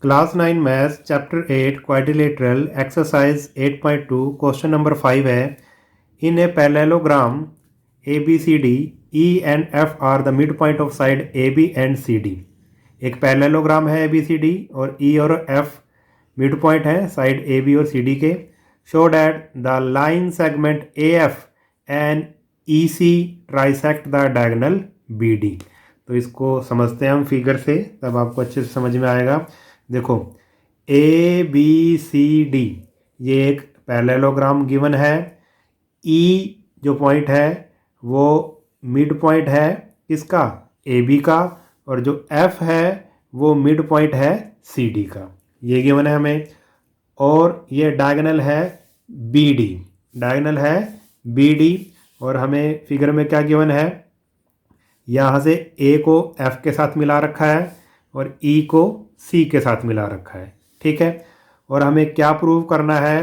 Class 9 maths chapter 8 quadrilateral exercise 8.2 question number 5 है। In a parallelogram A B C D E and F are the mid point of side A B and C D. एक parallelogram है A B C D और E और F mid point है side A B और C D के। Show that the line segment A F and E C trisect the diagonal B D. तो इसको समझते हैं हम फिगर से, तब आपको अच्छे से समझ में आएगा। देखो ए बी सी डी ये एक पैरेललोग्राम गिवन है। ई जो पॉइंट है वो मिड पॉइंट है किसका, ए बी का, और जो एफ है वो मिड पॉइंट है सी डी का। ये गिवन है हमें। और ये डायगोनल है बी डी, डायगोनल है बी डी। और हमें फिगर में क्या गिवन है, यहाँ से ए को एफ के साथ मिला रखा है और ई को सी के साथ मिला रखा है। ठीक है। और हमें क्या प्रूव करना है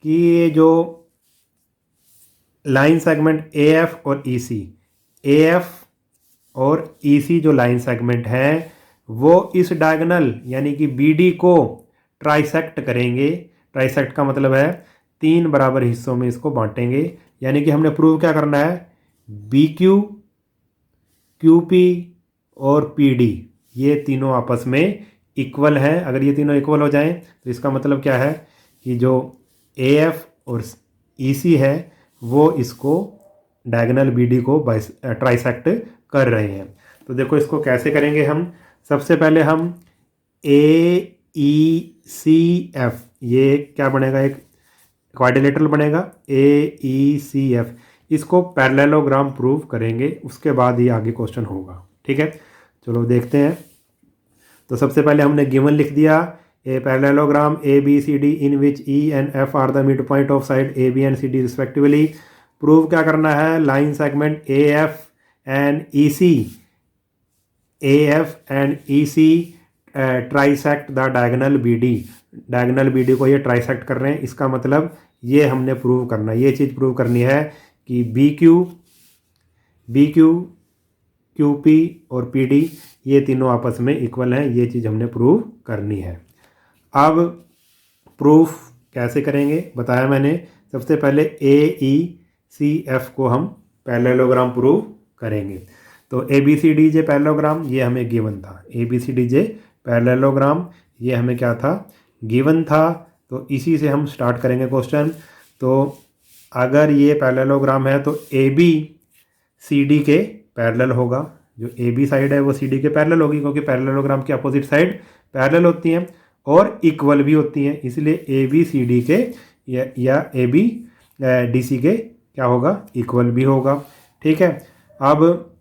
कि ये जो लाइन सेगमेंट ए एफ और ई सी, ए एफ और ई सी जो लाइन सेगमेंट हैं वो इस डायगोनल यानी कि बी डी को ट्राइसेक्ट करेंगे। ट्राइसेक्ट का मतलब है 3 बराबर हिस्सों में इसको बांटेंगे। यानी कि हमने प्रूव क्या करना है, बी क्यू, क्यू पी और पी डी ये तीनों आपस में इक्वल हैं। अगर ये तीनों इक्वल हो जाएं तो इसका मतलब क्या है कि जो ए एफ और ई सी है वो इसको डायगोनल बी डी को ट्राइसेक्ट कर रहे हैं। तो देखो इसको कैसे करेंगे हम। सबसे पहले हम ए ई सी एफ, ये क्या बनेगा, एक क्वाड्रिलेटरल बनेगा ए ई सी एफ। इसको पैरेललोग्राम प्रूव करेंगे, उसके बाद ही आगे क्वेश्चन होगा। ठीक है, चलो देखते हैं। तो सबसे पहले हमने गिवन लिख दिया, A parallelogram A B C D in which E and F are the mid point of side A B and C D respectively. Prove क्या करना है, line segment A F and E C, A F and E C trisect the diagonal B D. Diagonal B D को ये trisect कर रहे हैं, इसका मतलब ये हमने प्रूव करना है, ये चीज़ प्रूव करनी है कि बी क्यू, क्यू पी और पी डी ये तीनों आपस में इक्वल हैं। ये चीज़ हमने प्रूव करनी है। अब प्रूफ कैसे करेंगे बताया मैंने। सबसे पहले ए ई सी एफ को हम पैरेललोग्राम प्रूव करेंगे। तो A B C D J parallelogram ये हमें गिवन था, A B C D J parallelogram ये हमें क्या था, गिवन था। तो इसी से हम स्टार्ट करेंगे क्वेश्चन। तो अगर ये पैरेललोग्राम है तो ए बी सी डी के पैरेलल होगा। जो ए बी साइड है वो सी डी के पैरेलल होगी, क्योंकि पैरेललोग्राम की अपोजिट साइड पैरेलल होती हैं और इक्वल भी होती हैं। इसलिए ए बी सी डी के या ए बी डी सी के क्या होगा, इक्वल भी होगा। ठीक है। अब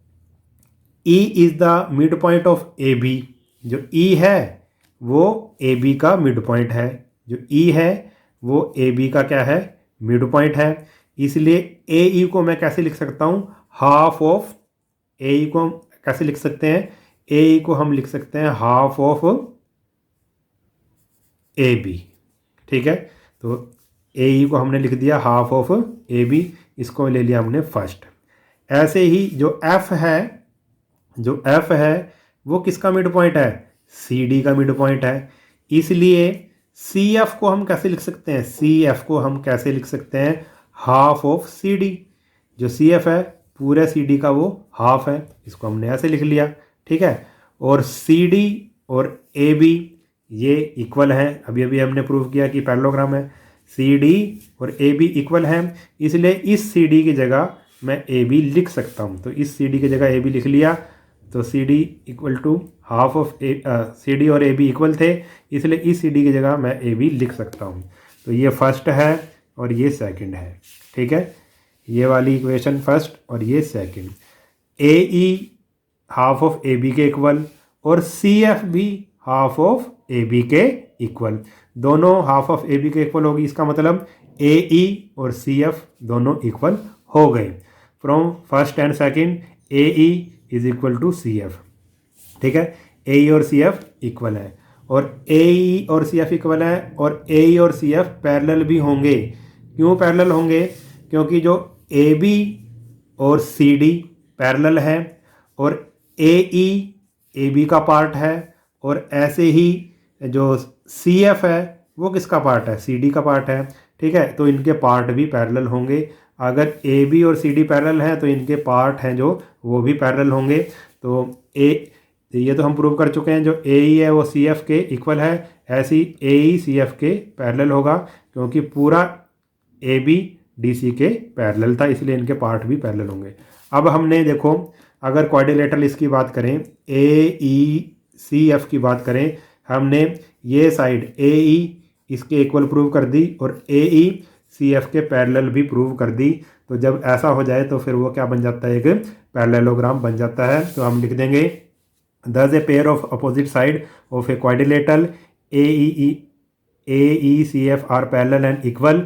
E is the mid point of A B. जो ई है वो ए बी का मिड पॉइंट है। जो ई है वो ए बी का क्या है, मिड पॉइंट है। इसलिए ए ई को मैं कैसे लिख सकता हूँ, हाफ ऑफ ए ई को हम कैसे लिख सकते हैं, ए ई को हम लिख सकते हैं हाफ ऑफ ए बी। ठीक है। तो ए ई को हमने लिख दिया हाफ ऑफ ए बी, इसको ले लिया हमने फर्स्ट। ऐसे ही जो एफ है, जो एफ है वो किसका मिड पॉइंट है, सी डी का मिड पॉइंट है। इसलिए सी एफ को हम कैसे लिख सकते हैं, सी एफ को हम कैसे लिख सकते हैं, हाफ ऑफ सी डी। जो सी एफ है पूरे सी डी का वो हाफ है, इसको हमने ऐसे लिख लिया। ठीक है। और सी डी और ए बी ये इक्वल हैं। अभी अभी हमने प्रूव किया कि पैरेललोग्राम है, सी डी और ए बी इक्वल हैं। इसलिए इस सी डी की जगह मैं ए बी लिख सकता हूँ। तो इस सी डी की जगह ए बी लिख लिया। तो C D equal to half of C D और ए बी इक्वल थे, इसलिए इस सी डी की जगह मैं ए बी लिख सकता हूँ। तो ये फर्स्ट है और ये सेकंड है। ठीक है, ये वाली इक्वेशन फर्स्ट और ये second. A E half of A B के इक्वल और सी एफ भी हाफ ऑफ ए बी के इक्वल, दोनों हाफ ऑफ ए बी के इक्वल होगी। इसका मतलब ए ई और सी एफ दोनों इक्वल हो गए। From first and second A E is equal to C F. ठीक है, ए ई और सी एफ इक्वल है और ए ई और सी एफ इक्वल है और ए ई और सी एफ पैरेलल भी होंगे। क्यों पैरेलल होंगे, क्योंकि जो ए बी और सी डी पैरेलल है और ए ई ए बी का पार्ट है और ऐसे ही जो सी एफ है वो किसका पार्ट है, सी डी का पार्ट है, ठीक है। तो इनके पार्ट भी पैरेलल होंगे। अगर ए बी और सी डी पैरेलल हैं तो इनके पार्ट हैं जो वो भी पैरेलल होंगे। तो ये तो हम प्रूव कर चुके हैं, जो ए ई है वो सी एफ के इक्वल है, ऐसी ए ई सी एफ के पैरेलल होगा, क्योंकि पूरा ए बी डी सी के पैरेलल था, इसलिए इनके पार्ट भी पैरेलल होंगे। अब हमने देखो, अगर क्वाड्रिलेटरल इसकी बात करें, ए ई सी एफ की बात करें, हमने ये साइड ए ई इसके इक्वल प्रूव कर दी और ए ई सी एफ के पैरेलल भी प्रूव कर दी। तो जब ऐसा हो जाए तो फिर वो क्या बन जाता है, एक पैरेललोग्राम बन जाता है। तो हम लिख देंगे thus a pair of opposite side of a quadrilateral AECF are parallel and equal,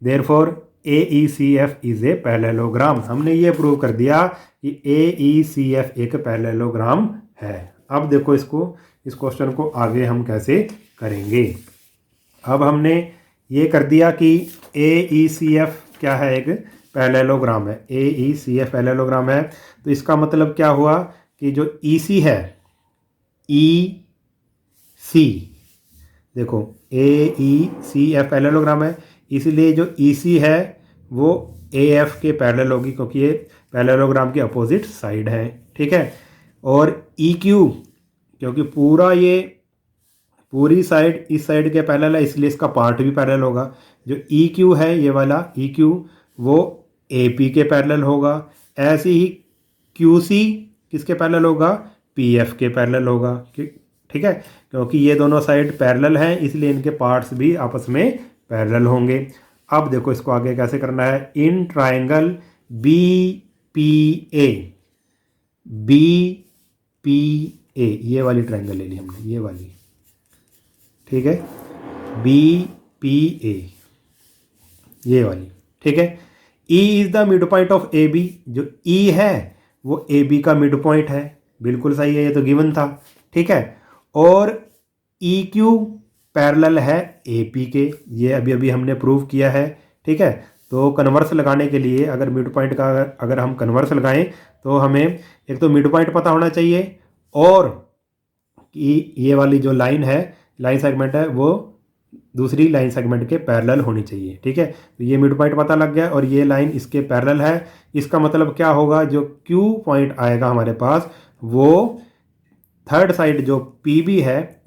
therefore AECF is a parallelogram। हमने ये प्रूव कर दिया कि AECF एक पैरेललोग्राम है। अब देखो इसको, इस क्वेश्चन को आगे हम कैसे करेंगे। अब हमने ये कर दिया कि AECF क्या है, एक पैरेललोग्राम है। AECF पैरेललोग्राम है, तो इसका मतलब क्या हुआ कि जो EC है, EC देखो AECF पैरेललोग्राम है, इसलिए जो EC है वो AF के पैरेलल होगी, क्योंकि ये पैरेललोग्राम की अपोजिट साइड है, ठीक है। और EQ, क्योंकि पूरी साइड इस साइड के पैरेलल है, इसलिए इसका पार्ट भी पैरेलल होगा। जो EQ है, ये वाला EQ, वो AP के पैरेलल होगा। ऐसे ही QC किसके पैरेलल होगा, PF के पैरेलल होगा, ठीक है। क्योंकि ये दोनों साइड पैरेलल हैं, इसलिए इनके पार्ट्स भी आपस में पैरेलल होंगे। अब देखो इसको आगे कैसे करना है। इन ट्राइंगल BPA, ये वाली ट्राइंगल ले ली हमने, ये वाली, ठीक है, BPA ये वाली, ठीक है। E is the mid point of AB, जो E है वो AB का मिड पॉइंट है, बिल्कुल सही है, ये तो गिवन था, ठीक है। और EQ पैरेलल है AP के, ये अभी अभी हमने प्रूव किया है, ठीक है। तो कन्वर्स लगाने के लिए अगर मिड पॉइंट का अगर हम कन्वर्स लगाएं तो हमें एक तो मिड पॉइंट पता होना चाहिए, और कि ये वाली जो लाइन है, लाइन सेगमेंट है, वो दूसरी लाइन सेगमेंट के पैरेलल होनी चाहिए, ठीक है। तो ये मिड पॉइंट पता लग गया और ये लाइन इसके पैरेलल है। इसका मतलब क्या होगा, जो Q पॉइंट आएगा हमारे पास, वो थर्ड साइड जो PB है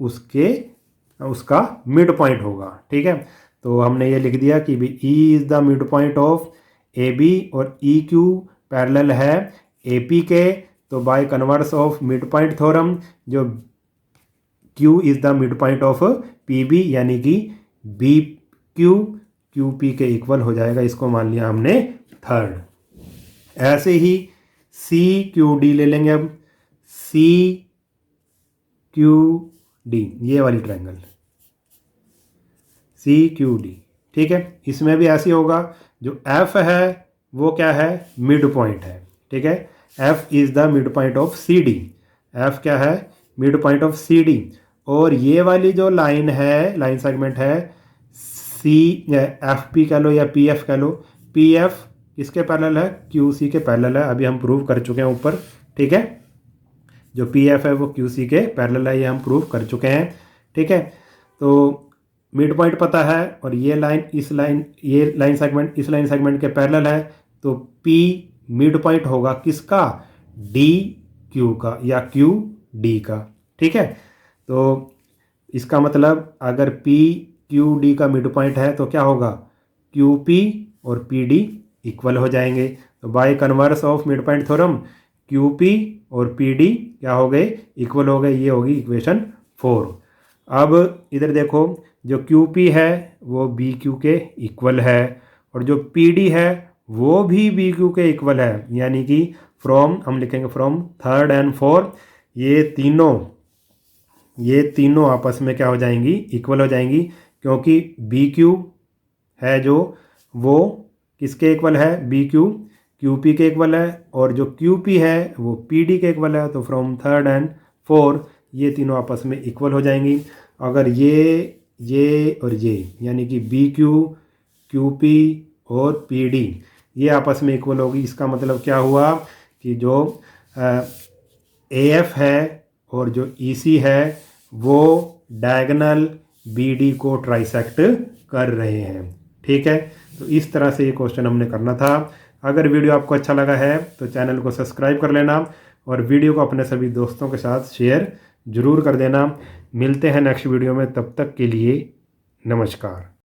उसका मिड पॉइंट होगा, ठीक है। तो हमने ये लिख दिया कि E is the mid point of AB और EQ पैरेलल है AP के। तो by converse of mid point theorem, जो Q is the mid point of PB, यानी कि BQ QP के इक्वल हो जाएगा। इसको मान लिया हमने थर्ड। ऐसे ही CQD ले लेंगे। अब CQD ये वाली ट्रायंगल CQD, ठीक है। इसमें भी ऐसे होगा, जो F है वो क्या है, मिड पॉइंट है, ठीक है। F is the mid point of CD, F क्या है, मिड पॉइंट ऑफ CD। और ये वाली जो लाइन है, लाइन सेगमेंट है, FP कह लो या PF कह लो, PF किसके पैरेलल है, QC के पैरेलल है, अभी हम प्रूव कर चुके हैं ऊपर, ठीक है। जो PF है वो QC के पैरेलल है, ये हम प्रूव कर चुके हैं, ठीक है। तो मिड पॉइंट पता है और ये लाइन सेगमेंट इस लाइन सेगमेंट के पैरेलल है, तो P मिड पॉइंट होगा किसका, DQ का या QD का, ठीक है। तो इसका मतलब अगर PQD का मिड पॉइंट है तो क्या होगा, QP और PD इक्वल हो जाएंगे। तो by converse of mid point theorem QP और PD क्या हो गए, इक्वल हो गए। ये होगी इक्वेशन 4। अब इधर देखो, जो QP है वो BQ के इक्वल है और जो PD है वो भी BQ के इक्वल है, यानी कि हम लिखेंगे फ्रॉम थर्ड एंड फोर्थ, ये तीनों आपस में क्या हो जाएंगी, इक्वल हो जाएंगी, क्योंकि BQ है जो वो किसके इक्वल है, BQ QP के इक्वल है, और जो QP है वो PD के इक्वल है। तो फ्रॉम थर्ड एंड फोर्थ ये तीनों आपस में इक्वल हो जाएंगी। अगर ये और ये यानी कि BQ QP और PD ये आपस में इक्वल होगी, इसका मतलब क्या हुआ कि जो AF है और जो EC है वो डायगोनल BD को ट्राइसेक्ट कर रहे हैं। ठीक है, तो इस तरह से ये क्वेश्चन हमने करना था। अगर वीडियो आपको अच्छा लगा है तो चैनल को सब्सक्राइब कर लेना और वीडियो को अपने सभी दोस्तों के साथ शेयर ज़रूर कर देना। मिलते हैं नेक्स्ट वीडियो में, तब तक के लिए नमस्कार।